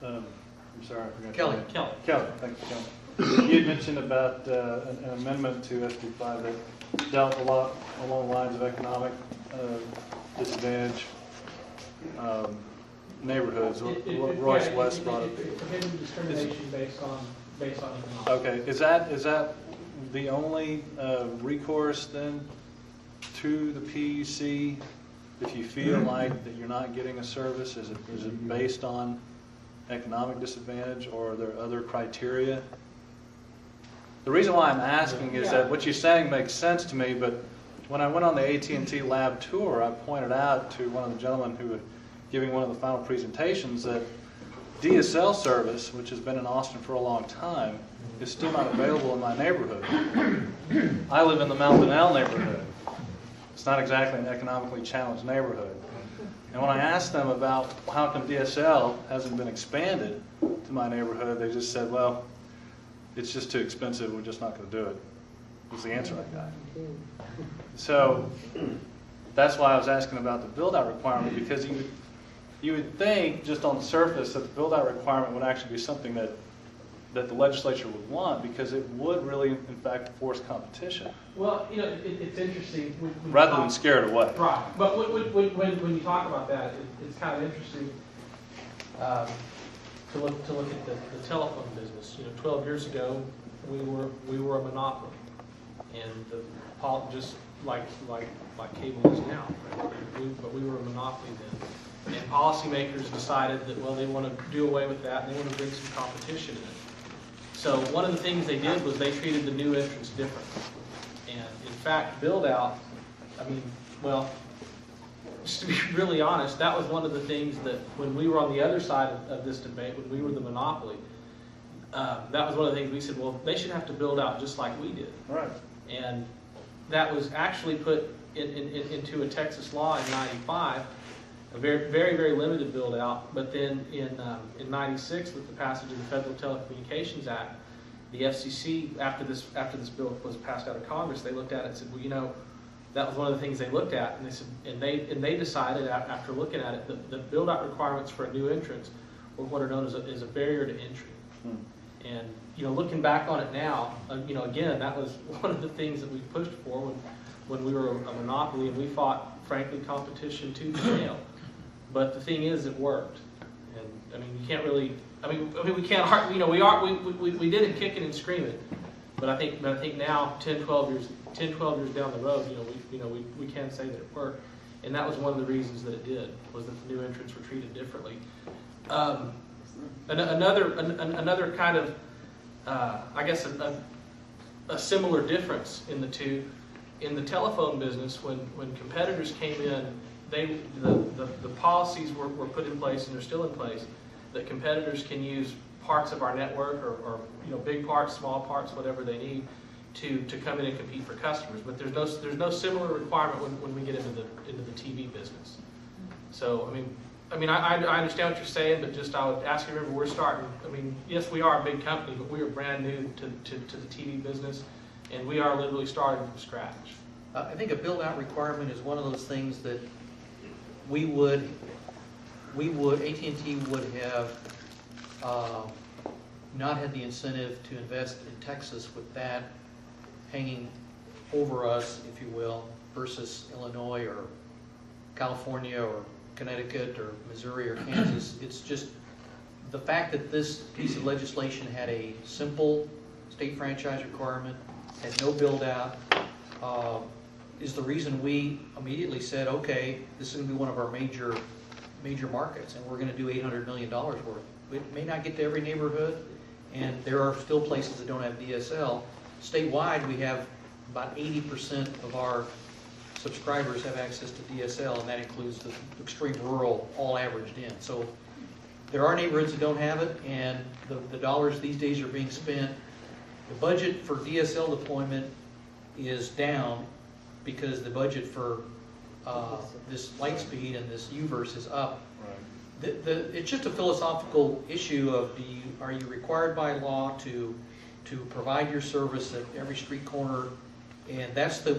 I'm sorry, I forgot. Kelly. Kelly, thank you, Kelly. You had mentioned about an amendment to SB 5 that dealt a lot along the lines of economic disadvantage neighborhoods. Royce West brought up. Prohibiting discrimination based on economics. Okay, is that the only recourse then to the PUC if you feel like that you're not getting a service? Is it based on economic disadvantage, or are there other criteria? The reason why I'm asking is that what you're saying makes sense to me, but when I went on the AT&T lab tour, I pointed out to one of the gentlemen who was giving one of the final presentations that DSL service, which has been in Austin for a long time, is still not available in my neighborhood. I live in the Mountain L neighborhood. It's not exactly an economically challenged neighborhood. And when I asked them about how come DSL hasn't been expanded to my neighborhood, they just said, well, it's just too expensive, we're just not going to do it, was the answer I got. So that's why I was asking about the build-out requirement, because you would think, just on the surface, that the build-out requirement would actually be something that the legislature would want, because it would really, in fact, force competition. Well, you know, it's interesting. Rather than scare it away. Right. But when you talk about that, it's kind of interesting to look at the telephone business. You know, 12 years ago, we were a monopoly, and just like cable is now. Right? But we were a monopoly then. And policymakers decided that, well, they want to do away with that, and they want to bring some competition in. So one of the things they did was they treated the new entrants differently. And in fact, build out, I mean, well, just to be really honest, that was one of the things that when we were on the other side of this debate, when we were the monopoly, that was one of the things we said, well, they should have to build out just like we did. Right. And that was actually put into a Texas law in '95, a very, very, very limited build out. But then in '96, with the passage of the Federal Telecommunications Act, the FCC, after this bill was passed out of Congress, they looked at it and said, well, you know, that was one of the things they looked at, and they said, and they decided after looking at it, the build out requirements for a new entrance were what are known as a barrier to entry. And you know, looking back on it now, you know, again, that was one of the things that we pushed for when we were a monopoly, and we fought, frankly, competition tooth and nail. But the thing is, it worked, and I mean, you can't really. I mean, we can't. You know, we did it kicking and screaming, but I think now, 10, 12 years down the road, we can say that it worked, and that was one of the reasons that it did, was that the new entrants were treated differently. Another kind of, I guess, a similar difference in the two, in the telephone business, when competitors came in. The policies were put in place, and they're still in place, that competitors can use parts of our network, or you know, big parts, small parts, whatever they need, to come in and compete for customers. But there's no similar requirement when we get into the TV business. So I mean I understand what you're saying, but just I would ask you, remember, we're starting. I mean, yes, we are a big company, but we are brand new to the TV business, and we are literally starting from scratch. I think a build-out requirement is one of those things that AT&T would have not had the incentive to invest in Texas with that hanging over us, if you will, versus Illinois or California or Connecticut or Missouri or Kansas. It's just the fact that this piece of legislation had a simple state franchise requirement, had no build-out, is the reason we immediately said, okay, this is going to be one of our major markets, and we're going to do $800 million worth. It may not get to every neighborhood, and there are still places that don't have DSL. Statewide, we have about 80% of our subscribers have access to DSL, and that includes the extreme rural, all averaged in. So there are neighborhoods that don't have it, and the dollars these days are being spent. The budget for DSL deployment is down, because the budget for this Lightspeed and this U-Verse is up. Right. It's just a philosophical issue of are you required by law to provide your service at every street corner, and that's the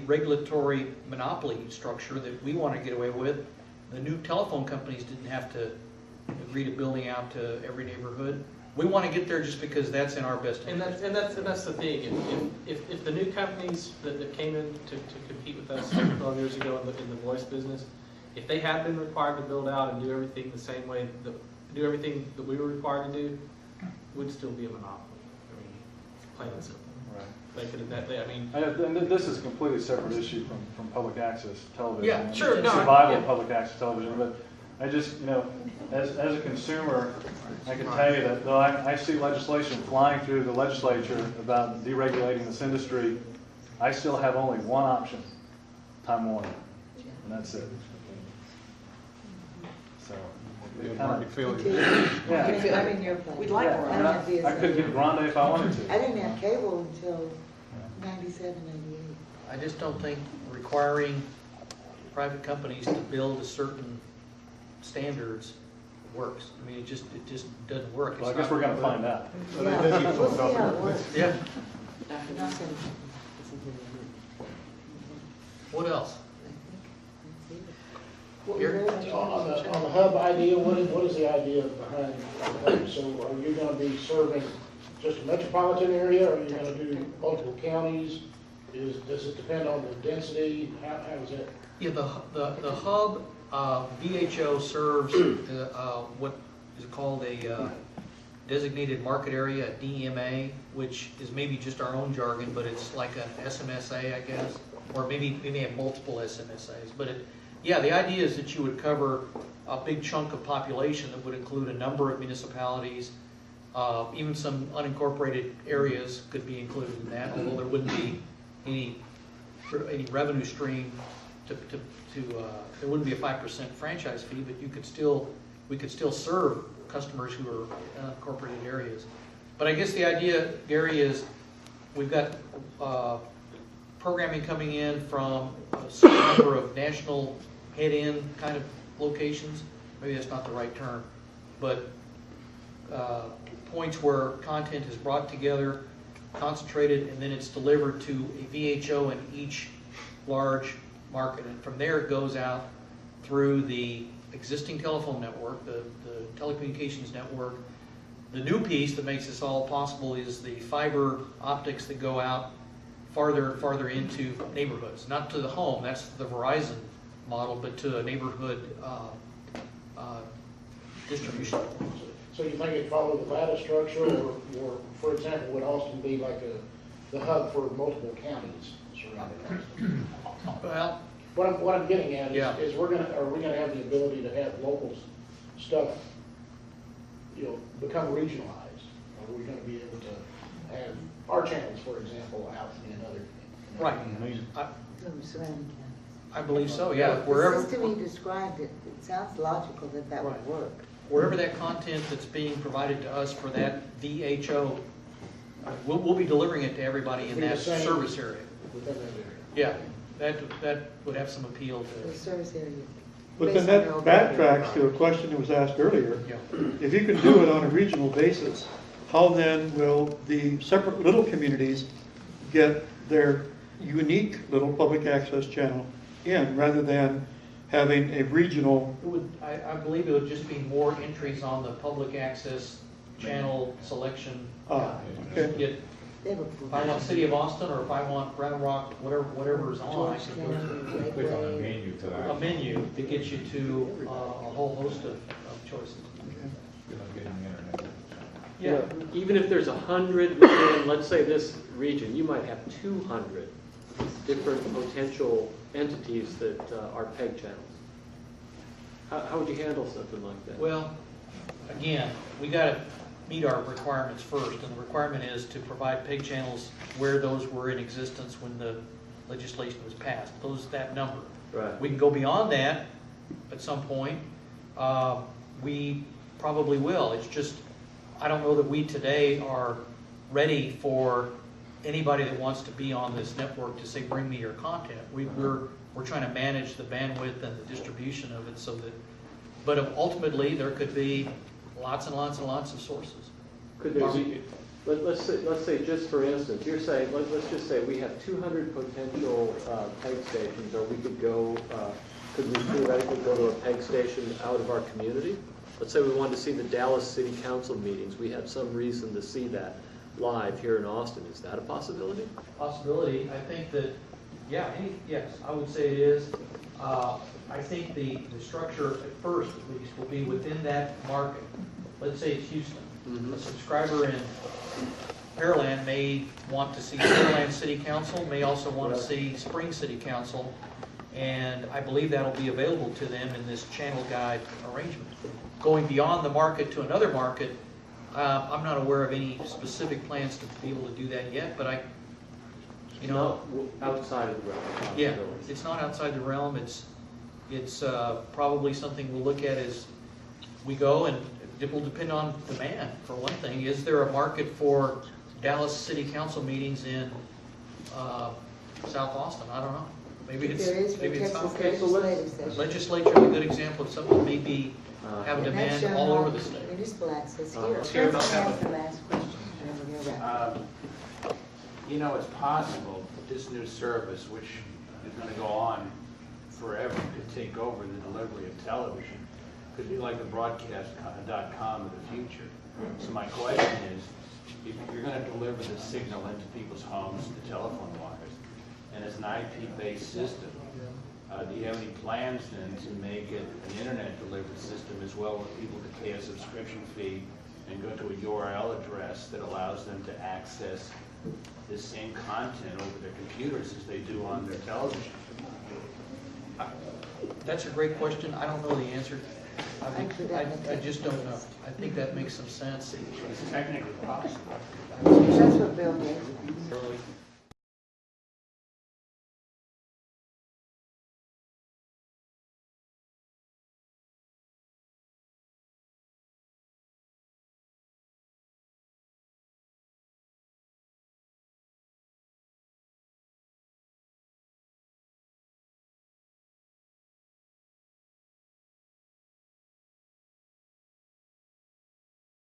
regulatory monopoly structure that we want to get away with. The new telephone companies didn't have to agree to building out to every neighborhood. We want to get there just because that's in our best And interest. that's the thing, if the new companies that came in to compete with us 12 years ago in the voice business, if they had been required to build out and do everything the same way, do everything that we were required to do, we'd still be a monopoly. I mean, plain and simple. Right. They could have, I mean, And this is a completely separate issue from public access television. Yeah, and sure, no, survival of yeah. public access television, but I just, as a consumer, I can tell you that though I see legislation flying through the legislature about deregulating this industry, I still have only one option, Time Warner, and that's it. So, it kind of, yeah. I'm in your place. We'd like Yeah, more. I mean, I could get Grande if I wanted to. I didn't have cable until 97, 98. I just don't think requiring private companies to build a certain standards works. I mean, it just doesn't work. It's Well, I guess not- we're gonna find out. Yeah, we'll see how it works. Yeah. Not gonna- What else? What was Here. that? On the hub idea, what is the idea behind the hub? So are you gonna be serving just a metropolitan area, or are you gonna do multiple counties? Does it depend on the density? How is that? Yeah, the hub, VHO serves what is called a designated market area, a DMA, which is maybe just our own jargon, but it's like an SMSA, I guess, or maybe have multiple SMSAs. But yeah, the idea is that you would cover a big chunk of population that would include a number of municipalities, even some unincorporated areas could be included in that, although there wouldn't be any revenue stream there wouldn't be a 5% franchise fee, but we could still serve customers who are in unincorporated areas. But I guess the idea, Gary, is we've got programming coming in from a certain number of national head-in kind of locations. Maybe that's not the right term, but points where content is brought together, concentrated, and then it's delivered to a VHO in each large market. And from there it goes out through the existing telephone network, the telecommunications network. The new piece that makes this all possible is the fiber optics that go out farther and farther into neighborhoods. Not to the home, that's the Verizon model, but to a neighborhood distribution. So you think it'd follow the lattice structure, or for example, would Austin be like the hub for multiple counties surrounding Austin? Well, What I'm getting at Yeah. is are we gonna have the ability to have local stuff, become regionalized? Are we gonna be able to have our channels, for example, out in another? right. From surrounding counties. I believe so, yeah. The Wherever, system you described, it sounds logical that would Right. work. wherever that content that's being provided to us for that VHO, we'll be delivering it to everybody in Be the that same. service area. Within that area? Yeah, that would have some appeal The to, service area. But based then on that their backtracks to a question that was asked earlier. yeah. If you can do it on a regional basis, how then will the separate little communities get their unique little public access channel in, rather than having a regional? It would, I believe it would just be more entries on the public access channel selection. Okay. Get, They have a if I want City of Austin, or if I want Round Rock, whatever is on, I can go to Click on the menu to that. a menu that gets you to a whole host of choices. Getting the internet. Yeah, Even if there's 100 within, let's say this region, you might have 200 different potential entities that are PEG channels. How would you handle something like that? well, again, we gotta meet our requirements first, and the requirement is to provide PEG channels where those were in existence when the legislation was passed, that number. Right. We can go beyond that at some point. We probably will. It's just, I don't know that we today are ready for anybody that wants to be on this network to say, bring me your content. We're trying to manage the bandwidth and the distribution of it so that, but ultimately there could be lots and lots and lots of sources. Could there be, let's say just for instance, you're saying, let's just say we have 200 potential PEG stations, or we could go, could we theoretically go to a PEG station out of our community? let's say we wanted to see the Dallas City Council meetings, we have some reason to see that live here in Austin. Is that a possibility? Possibility, I think that, yeah, yes, I would say it is. I think the structure at first, at least, will be within that market. Let's say it's Houston. A subscriber in Pearland may want to see Pearland City Council, may also want to see Spring City Council, and I believe that'll be available to them in this channel guide arrangement. Going beyond the market to another market, I'm not aware of any specific plans to be able to do that yet, but No, outside of the realm of yeah, possibilities. it's not outside the realm. It's probably something we'll look at as we go, and it will depend on demand, for one thing. Is there a market for Dallas City Council meetings in South Austin? I don't know. Maybe it's, There is for maybe it's Texas not. Okay, so let's- legislative session. Legislature is a good example of something that may be, have a And that's demand shown all over on the state. Municipal access here. Let's hear about Councilman that has the last question, and then we're gonna wrap. You know, it's possible that this new service, which is going to go on forever, could take over the delivery of television. Could be like the broadcast.com of the future. So my question is, if you're going to deliver the signal into people's homes, the telephone wires, and it's an IP-based system, do you have any plans then to make it an internet delivered system as well, where people could pay a subscription fee and go to a URL address that allows them to access this same content over their computers as they do on their television? That's a great question. I don't know the answer. I just don't know. I think that makes some sense. It's technically possible. That's what Bill gave.